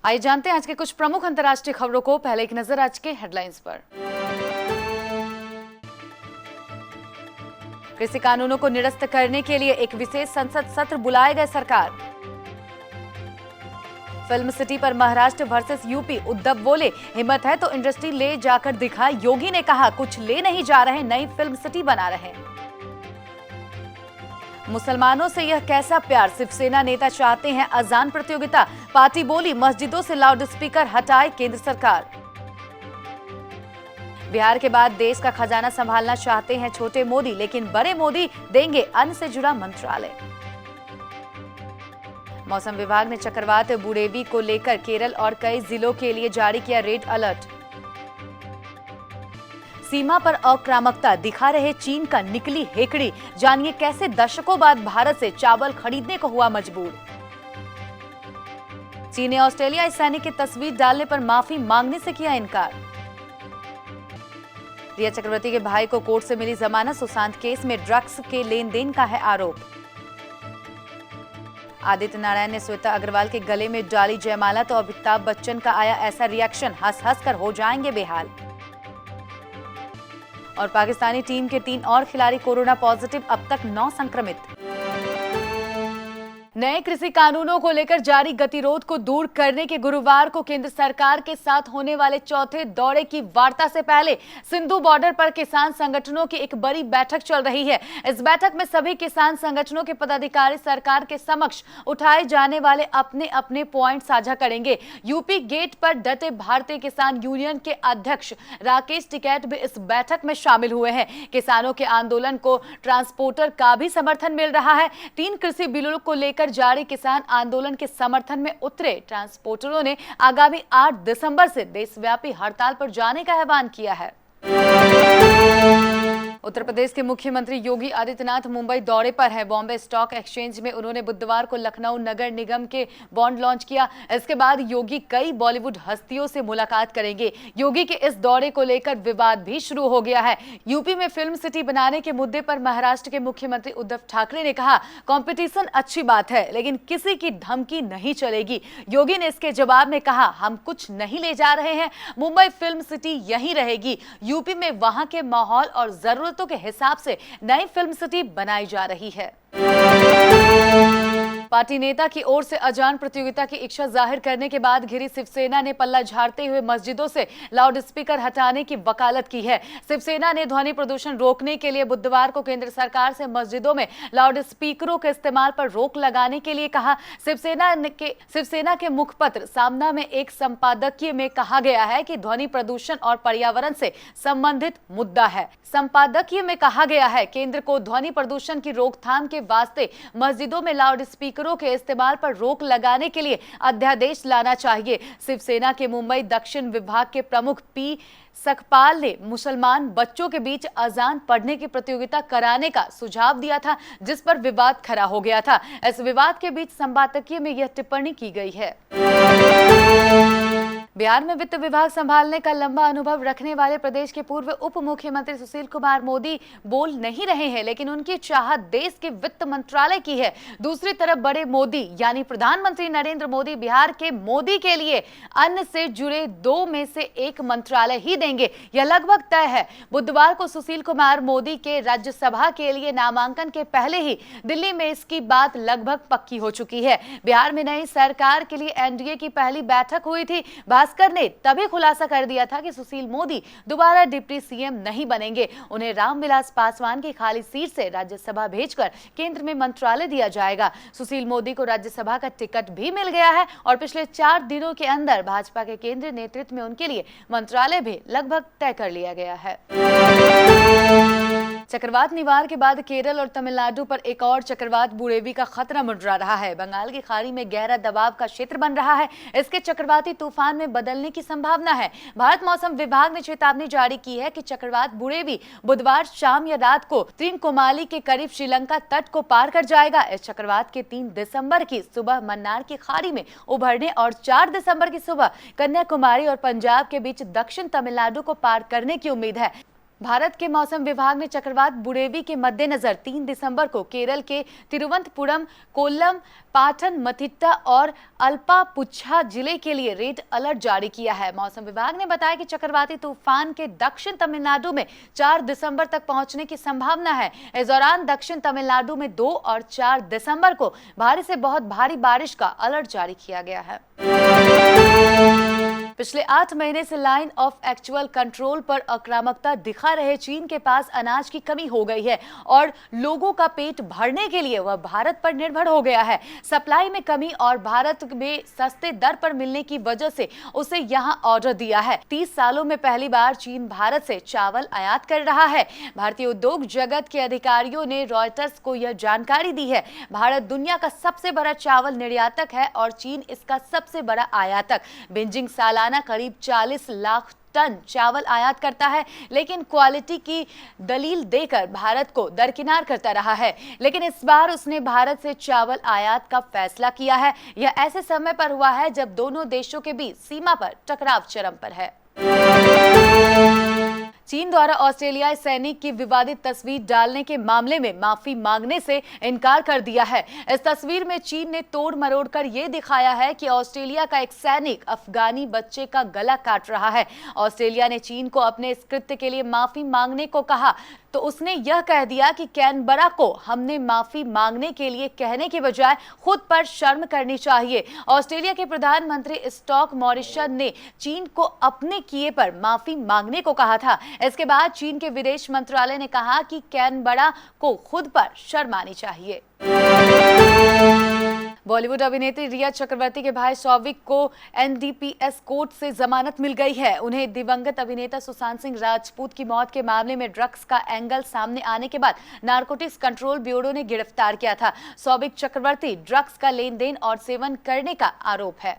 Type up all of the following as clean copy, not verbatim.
आइए जानते हैं आज के कुछ प्रमुख अंतर्राष्ट्रीय खबरों को। पहले एक नजर आज के हेडलाइंस पर। कृषि कानूनों को निरस्त करने के लिए एक विशेष संसद सत्र बुलाए गए सरकार। फिल्म सिटी पर महाराष्ट्र वर्सेस यूपी, उद्धव बोले हिम्मत है तो इंडस्ट्री ले जाकर दिखाए। योगी ने कहा कुछ ले नहीं जा रहे, नई फिल्म सिटी बना रहे। मुसलमानों से यह कैसा प्यार, शिवसेना नेता चाहते हैं अजान प्रतियोगिता। पार्टी बोली मस्जिदों से लाउड स्पीकर हटाए केंद्र सरकार। बिहार के बाद देश का खजाना संभालना चाहते हैं छोटे मोदी, लेकिन बड़े मोदी देंगे अन्न से जुड़ा मंत्रालय। मौसम विभाग ने चक्रवात बुरेवी को लेकर केरल और कई जिलों के लिए जारी किया रेड अलर्ट। सीमा पर आक्रामकता दिखा रहे चीन का निकली हेकड़ी, जानिए कैसे दशकों बाद भारत से चावल खरीदने को हुआ मजबूर। चीन ने ऑस्ट्रेलियाई सैनिक की तस्वीर डालने पर माफी मांगने से किया इनकार। रिया चक्रवर्ती के भाई को कोर्ट से मिली जमानत, सुशांत केस में ड्रग्स के लेन देन का है आरोप। आदित्य नारायण ने श्वेता अग्रवाल के गले में डाली जयमाला तो अमिताभ बच्चन का आया ऐसा रिएक्शन, हंस हंस कर हो जाएंगे बेहाल। और पाकिस्तानी टीम के 3 और खिलाड़ी कोरोना पॉजिटिव, अब तक 9 संक्रमित। नए कृषि कानूनों को लेकर जारी गतिरोध को दूर करने के गुरुवार को केंद्र सरकार के साथ होने वाले चौथे दौरे की वार्ता से पहले सिंधु बॉर्डर पर किसान संगठनों की एक बड़ी बैठक चल रही है। इस बैठक में सभी किसान संगठनों के पदाधिकारी सरकार के समक्ष उठाए जाने वाले अपने अपने पॉइंट साझा करेंगे। यूपी गेट पर डटे भारतीय किसान यूनियन के अध्यक्ष राकेश टिकैत भी इस बैठक में शामिल हुए हैं। किसानों के आंदोलन को ट्रांसपोर्टर का भी समर्थन मिल रहा है। 3 कृषि बिलों को लेकर जारी किसान आंदोलन के समर्थन में उतरे ट्रांसपोर्टरों ने आगामी 8 दिसंबर से देशव्यापी हड़ताल पर जाने का आह्वान किया है। उत्तर प्रदेश के मुख्यमंत्री योगी आदित्यनाथ मुंबई दौरे पर हैं। बॉम्बे स्टॉक एक्सचेंज में उन्होंने बुधवार को लखनऊ नगर निगम के बॉन्ड लॉन्च किया। इसके बाद योगी कई बॉलीवुड हस्तियों से मुलाकात करेंगे। योगी के इस दौरे को लेकर विवाद भी शुरू हो गया है। यूपी में फिल्म सिटी बनाने के मुद्दे पर महाराष्ट्र के मुख्यमंत्री उद्धव ठाकरे ने कहा कंपटीशन अच्छी बात है, लेकिन किसी की धमकी नहीं चलेगी। योगी ने इसके जवाब में कहा हम कुछ नहीं ले जा रहे हैं, मुंबई फिल्म सिटी यहीं रहेगी। यूपी में वहां के माहौल और जरूरतों के हिसाब से नई फिल्म सिटी बनाई जा रही है। पार्टी नेता की ओर से अजान प्रतियोगिता की इच्छा जाहिर करने के बाद घिरी शिवसेना ने पल्ला झाड़ते हुए मस्जिदों से लाउड स्पीकर हटाने की वकालत की है। शिवसेना ने ध्वनि प्रदूषण रोकने के लिए बुधवार को केंद्र सरकार से मस्जिदों में लाउड स्पीकरों के इस्तेमाल पर रोक लगाने के लिए कहा। शिवसेना के मुखपत्र सामना में एक संपादकीय में कहा गया है कि ध्वनि प्रदूषण और पर्यावरण से संबंधित मुद्दा है। संपादकीय में कहा गया है केंद्र को ध्वनि प्रदूषण की रोकथाम के वास्ते मस्जिदों में लाउड स्पीकरों के इस्तेमाल पर रोक लगाने के लिए अध्यादेश लाना चाहिए। शिवसेना के मुंबई दक्षिण विभाग के प्रमुख पी सकपाल ने मुसलमान बच्चों के बीच अजान पढ़ने की प्रतियोगिता कराने का सुझाव दिया था, जिस पर विवाद खड़ा हो गया था। इस विवाद के बीच संपादकीय में यह टिप्पणी की गई है। बिहार में वित्त विभाग संभालने का लंबा अनुभव रखने वाले प्रदेश के पूर्व उप मुख्यमंत्री सुशील कुमार मोदी बोल नहीं रहे हैं, लेकिन उनकी चाहत देश के वित्त मंत्रालय की है। दूसरी तरफ बड़े मोदी यानी प्रधानमंत्री नरेंद्र मोदी बिहार के मोदी के लिए अन्न से जुड़े 2 में से 1 मंत्रालय ही देंगे, यह लगभग तय है। बुधवार को सुशील कुमार मोदी के राज्यसभा के लिए नामांकन के पहले ही दिल्ली में इसकी बात लगभग पक्की हो चुकी है। बिहार में नई सरकार के लिए एनडीए की पहली बैठक हुई थी। भास्कर ने तभी खुलासा कर दिया था कि सुशील मोदी दोबारा डिप्टी सीएम नहीं बनेंगे। उन्हें रामविलास पासवान की खाली सीट से राज्यसभा भेजकर केंद्र में मंत्रालय दिया जाएगा। सुशील मोदी को राज्यसभा का टिकट भी मिल गया है और पिछले 4 दिनों के अंदर भाजपा के केंद्रीय नेतृत्व में उनके लिए मंत्रालय भी लगभग तय कर लिया गया है। चक्रवात निवार के बाद केरल और तमिलनाडु पर एक और चक्रवात बुरेवी का खतरा मंडरा रहा है। बंगाल की खाड़ी में गहरा दबाव का क्षेत्र बन रहा है। इसके चक्रवाती तूफान में बदलने की संभावना है। भारत मौसम विभाग ने चेतावनी जारी की है कि चक्रवात बुरेवी बुधवार शाम या रात को त्रिकोमाली के करीब श्रीलंका तट को पार कर जाएगा। इस चक्रवात के 3 दिसंबर की सुबह मन्नार की खाड़ी में उभरने और 4 दिसंबर की सुबह कन्याकुमारी और पंजाब के बीच दक्षिण तमिलनाडु को पार करने की उम्मीद है। भारत के मौसम विभाग ने चक्रवात बुरेवी के मद्देनजर 3 दिसंबर को केरल के तिरुवनंतपुरम, कोल्लम, पाटनमथिट्टा और अल्पापुझा जिले के लिए रेड अलर्ट जारी किया है। मौसम विभाग ने बताया कि चक्रवाती तूफान के दक्षिण तमिलनाडु में 4 दिसंबर तक पहुंचने की संभावना है। इस दौरान दक्षिण तमिलनाडु में 2 और 4 दिसंबर को भारी से बहुत भारी बारिश का अलर्ट जारी किया गया है। पिछले 8 महीने से लाइन ऑफ एक्चुअल कंट्रोल पर आक्रामकता दिखा रहे चीन के पास अनाज की कमी हो गई है और लोगों का पेट भरने के लिए वह भारत पर निर्भर हो गया है। सप्लाई में कमी और भारत में सस्ते दर पर मिलने की वजह से उसे यहां ऑर्डर दिया है। 30 सालों में पहली बार चीन भारत से चावल आयात कर रहा है। भारतीय उद्योग जगत के अधिकारियों ने रॉयटर्स को यह जानकारी दी है। भारत दुनिया का सबसे बड़ा चावल निर्यातक है और चीन इसका सबसे बड़ा आयातक। बीजिंग सालाना करीब 40 लाख टन चावल आयात करता है, लेकिन क्वालिटी की दलील देकर भारत को दरकिनार करता रहा है। लेकिन इस बार उसने भारत से चावल आयात का फैसला किया है। यह ऐसे समय पर हुआ है जब दोनों देशों के बीच सीमा पर टकराव चरम पर है। चीन द्वारा ऑस्ट्रेलियाई सैनिक की विवादित तस्वीर डालने के मामले में माफी मांगने से इनकार कर दिया है। इस तस्वीर में चीन ने तोड़ मरोड़ कर यह दिखाया है कि ऑस्ट्रेलिया का एक सैनिक अफगानी बच्चे का गला काट रहा है। ऑस्ट्रेलिया ने चीन को अपने इस कृत्य के लिए माफी मांगने को कहा तो उसने यह कह दिया कि कैनबरा को हमने माफी मांगने के लिए कहने के बजाय खुद पर शर्म करनी चाहिए। ऑस्ट्रेलिया के प्रधानमंत्री स्कॉट मॉरिसन ने चीन को अपने किए पर माफी मांगने को कहा था। इसके बाद चीन के विदेश मंत्रालय ने कहा कि कैनबरा को खुद पर शर्म आनी चाहिए। बॉलीवुड अभिनेत्री रिया चक्रवर्ती के भाई सौविक को एनडीपीएस कोर्ट से जमानत मिल गई है। उन्हें दिवंगत अभिनेता सुशांत सिंह राजपूत की मौत के मामले में ड्रग्स का एंगल सामने आने के बाद नारकोटिक्स कंट्रोल ब्यूरो ने गिरफ्तार किया था। सौविक चक्रवर्ती ड्रग्स का लेन देन और सेवन करने का आरोप है।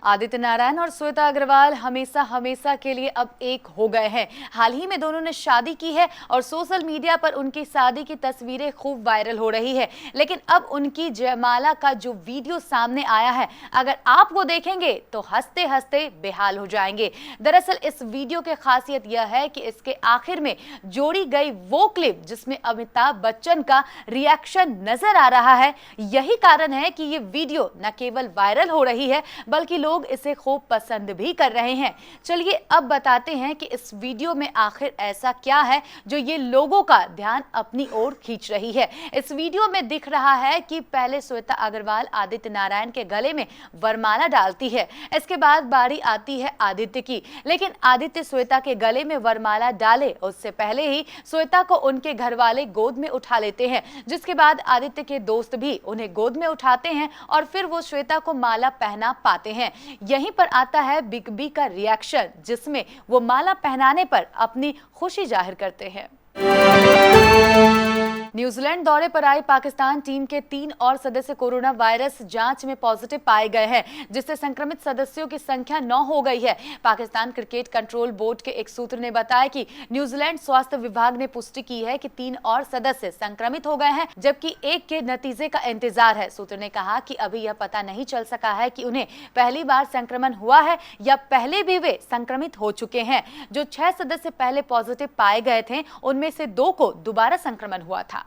आदित्य नारायण और श्वेता अग्रवाल हमेशा के लिए अब एक हो गए हैं। हाल ही में दोनों ने शादी की है और सोशल मीडिया पर उनकी शादी की तस्वीरें खूब वायरल हो रही है। लेकिन अब उनकी जयमाला का जो वीडियो सामने आया है, अगर आप वो देखेंगे तो हंसते हंसते बेहाल हो जाएंगे। दरअसल इस वीडियो की खासियत यह है कि इसके आखिर में जोड़ी गई वो क्लिप जिसमें अमिताभ बच्चन का रिएक्शन नजर आ रहा है, यही कारण है कि ये वीडियो न केवल वायरल हो रही है बल्कि लोग इसे खूब पसंद भी कर रहे हैं। चलिए अब बताते हैं कि इस वीडियो में आखिर ऐसा क्या है जो ये लोगों का ध्यान अपनी ओर खींच रही है। इस वीडियो में दिख रहा है कि पहले श्वेता अग्रवाल आदित्य नारायण के गले में वरमाला डालती है, इसके बाद बारी आती है आदित्य की। लेकिन आदित्य श्वेता के गले में वरमाला डाले उससे पहले ही श्वेता को उनके घर वाले गोद में उठा लेते हैं, जिसके बाद आदित्य के दोस्त भी उन्हें गोद में उठाते हैं और फिर वो श्वेता को माला पहना पाते हैं। यहीं पर आता है बिग बी का रिएक्शन, जिसमें वो माला पहनाने पर अपनी खुशी जाहिर करते हैं। न्यूजीलैंड दौरे पर आई पाकिस्तान टीम के 3 और सदस्य कोरोना वायरस जांच में पॉजिटिव पाए गए हैं, जिससे संक्रमित सदस्यों की संख्या 9 हो गई है। पाकिस्तान क्रिकेट कंट्रोल बोर्ड के एक सूत्र ने बताया कि न्यूजीलैंड स्वास्थ्य विभाग ने पुष्टि की है कि 3 और सदस्य संक्रमित हो गए हैं, जबकि एक के नतीजे का इंतजार है। सूत्र ने कहा कि अभी यह पता नहीं चल सका है कि उन्हें पहली बार संक्रमण हुआ है या पहले भी वे संक्रमित हो चुके हैं। जो 6 सदस्य पहले पॉजिटिव पाए गए थे, उनमें से 2 को दोबारा संक्रमण हुआ था।